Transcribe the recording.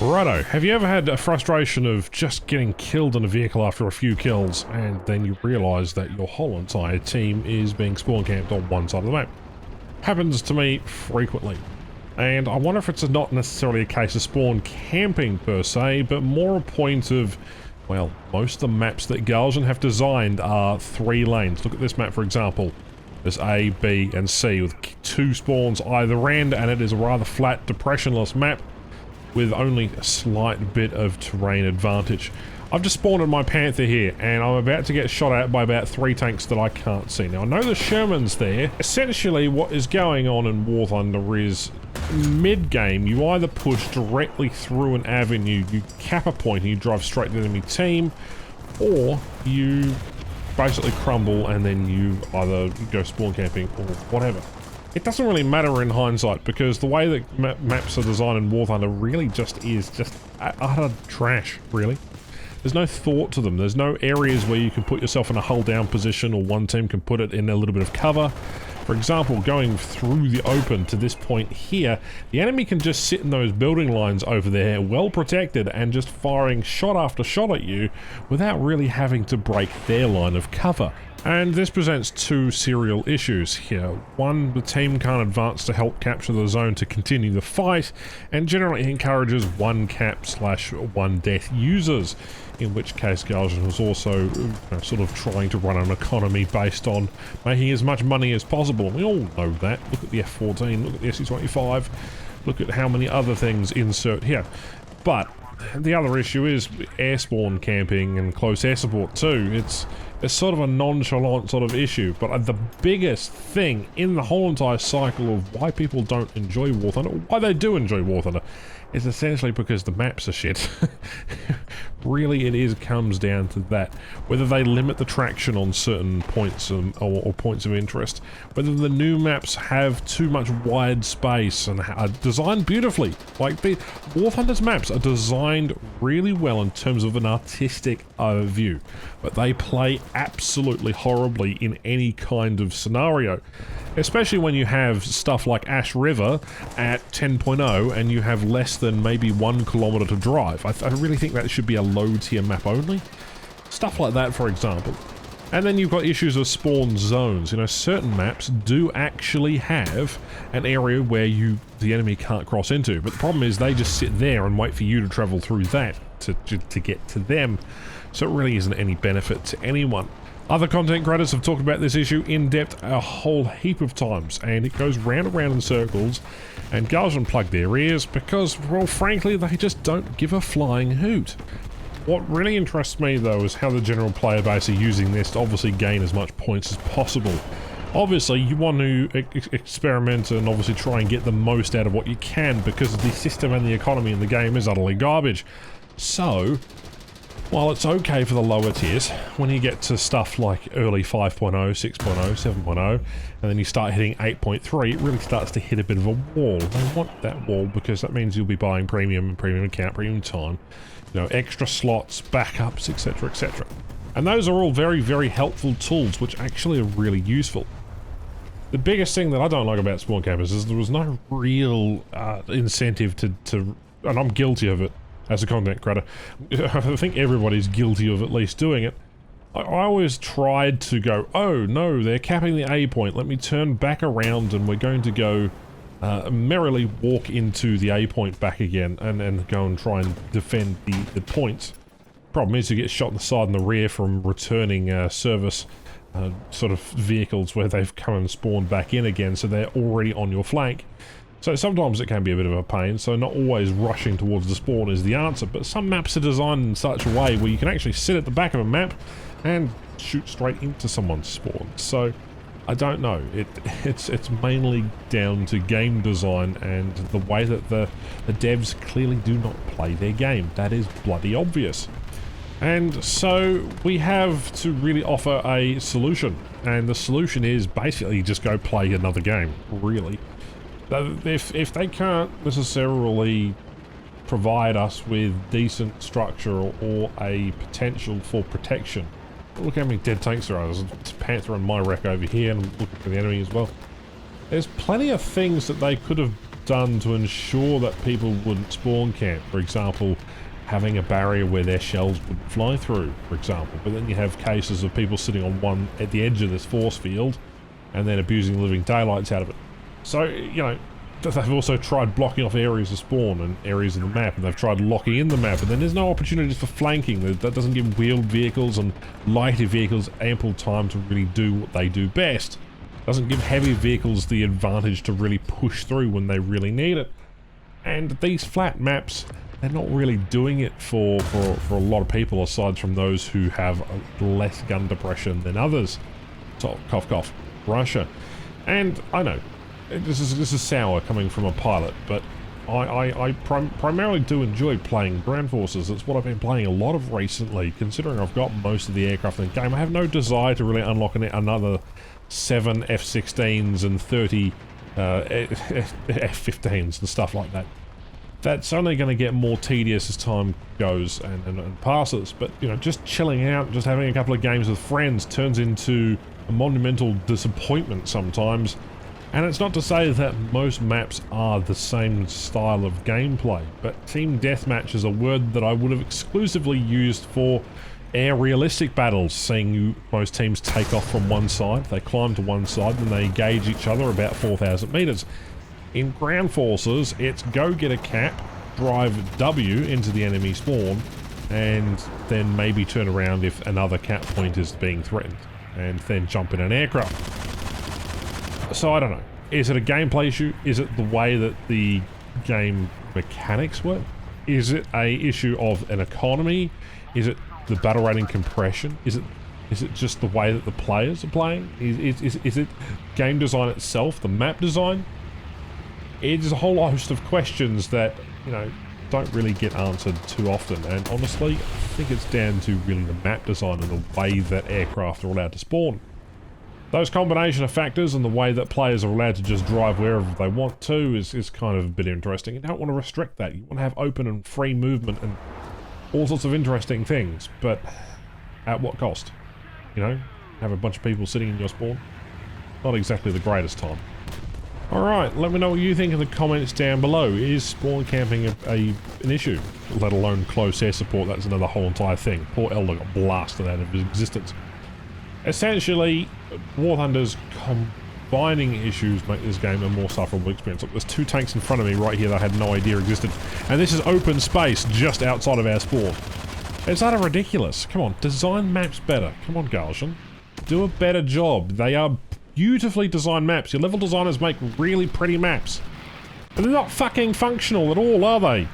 Righto, have you ever had a frustration of just getting killed in a vehicle after a few kills, and then you realise that your whole entire team is being spawn camped on one side of the map? Happens to me frequently. And I wonder if it's not necessarily a case of spawn camping per se, but more a point of, well, most of the maps that Gaijin have designed are 3 lanes. Look at this map for example. There's A, B and C with 2 spawns either end, and it is a rather flat, depressionless map with only a slight bit of terrain advantage. I've just spawned in my Panther here, and I'm about to get shot at by about 3 tanks that I can't see. Now, I know the Sherman's there. Essentially, what is going on in War Thunder is, mid-game, you either push directly through an avenue, you cap a point and you drive straight to the enemy team, or you basically crumble and then you either go spawn camping or whatever. It doesn't really matter in hindsight, because the way that maps are designed in War Thunder really just is just utter trash, really. There's no thought to them. There's no areas where you can put yourself in a hull down position, or one team can put it in a little bit of cover. For example, going through the open to this point here, the enemy can just sit in those building lines over there, well protected, and just firing shot after shot at you without really having to break their line of cover. And this presents 2 serial issues here. One, the team can't advance to help capture the zone to continue the fight, and generally encourages 1 cap/1 death users, in which case Gaijin was also sort of trying to run an economy based on making as much money as possible. We all know that. Look at the F-14, look at the SC-25, look at how many other things insert here. But the other issue is air spawn camping and close air support too. It's sort of a nonchalant sort of issue, but the biggest thing in the whole entire cycle of why people don't enjoy War Thunder, why they do enjoy War Thunder, is essentially because the maps are shit. Really, comes down to that. Whether they limit the traction on certain points or points of interest, whether the new maps have too much wide space and are designed beautifully. Like, the War Thunder's maps are designed really well in terms of an artistic view, but they play absolutely horribly in any kind of scenario. Especially when you have stuff like Ash River at 10.0 and you have less than maybe 1 kilometer to drive. I really think that should be a low tier map only. Stuff like that, for example. And then you've got issues of spawn zones. You know, certain maps do actually have an area where the enemy can't cross into, but the problem is they just sit there and wait for you to travel through that to get to them. So it really isn't any benefit to anyone. Other content creators have talked about this issue in depth a whole heap of times, and it goes round and round in circles, and Gaijin plug their ears because, well, frankly, they just don't give a flying hoot. What really interests me, though, is how the general player base are using this to obviously gain as much points as possible. Obviously, you want to experiment and obviously try and get the most out of what you can, because the system and the economy in the game is utterly garbage. So, while it's okay for the lower tiers, when you get to stuff like early 5.0, 6.0, 7.0, and then you start hitting 8.3, it really starts to hit a bit of a wall. They want that wall because that means you'll be buying premium account, premium time, you know, extra slots, backups, etc, etc. And those are all very, very helpful tools which actually are really useful. The biggest thing that I don't like about spawn campers is there was no real incentive to, and I'm guilty of it, as a content creator. I think everybody's guilty of at least doing it. I always tried to go, oh no, they're capping the A point, let me turn back around and we're going to go merrily walk into the A point back again and go and try and defend the points. Problem is you get shot in the side and the rear from returning service sort of vehicles where they've come and spawned back in again, so they're already on your flank. So sometimes it can be a bit of a pain, so not always rushing towards the spawn is the answer, but some maps are designed in such a way where you can actually sit at the back of a map and shoot straight into someone's spawn. So, I don't know, it's mainly down to game design and the way that the devs clearly do not play their game. That is bloody obvious. And so we have to really offer a solution, and the solution is basically just go play another game, really. If they can't necessarily provide us with decent structure or a potential for protection. Look how many dead tanks there are. There's a Panther and my wreck over here, and looking for the enemy as well. There's plenty of things that they could have done to ensure that people wouldn't spawn camp. For example, having a barrier where their shells would fly through, for example. But then you have cases of people sitting on one at the edge of this force field and then abusing the living daylights out of it. So, you know, they've also tried blocking off areas of spawn and areas of the map, and they've tried locking in the map, and then there's no opportunities for flanking. That doesn't give wheeled vehicles and lighter vehicles ample time to really do what they do best. Doesn't give heavy vehicles the advantage to really push through when they really need it. And these flat maps, they're not really doing it for a lot of people, aside from those who have less gun depression than others. So, cough cough, Russia. And I know, this is sour coming from a pilot, but I primarily do enjoy playing ground forces. It's what I've been playing a lot of recently, considering I've got most of the aircraft in the game. I have no desire to really unlock another 7 F-16s and 30 F-15s and stuff like that. That's only going to get more tedious as time goes and passes, but, you know, just chilling out, just having a couple of games with friends turns into a monumental disappointment sometimes. And it's not to say that most maps are the same style of gameplay, but team deathmatch is a word that I would have exclusively used for air realistic battles, seeing most teams take off from one side, they climb to one side, and they engage each other about 4,000 meters. In ground forces, it's go get a cap, drive W into the enemy spawn, and then maybe turn around if another cap point is being threatened, and then jump in an aircraft. So I don't know. Is it a gameplay issue? Is it the way that the game mechanics work? Is it a issue of an economy? Is it the battle rating compression? Is it just the way that the players are playing? Is it game design itself, the map design? It's a whole host of questions that, you know, don't really get answered too often, and honestly, I think it's down to really the map design and the way that aircraft are allowed to spawn. Those combination of factors and the way that players are allowed to just drive wherever they want to is kind of a bit interesting. You don't want to restrict that. You want to have open and free movement and all sorts of interesting things, but at what cost? You know, have a bunch of people sitting in your spawn? Not exactly the greatest time. Alright, let me know what you think in the comments down below. Is spawn camping an issue? Let alone close air support, that's another whole entire thing. Poor Elder got blasted out of his existence. Essentially, War Thunder's combining issues make this game a more sufferable experience. Look, there's 2 tanks in front of me right here that I had no idea existed. And this is open space just outside of our spawn. It's utter ridiculous. Come on, design maps better. Come on, Gaijin. Do a better job. They are beautifully designed maps. Your level designers make really pretty maps. But they're not fucking functional at all, are they?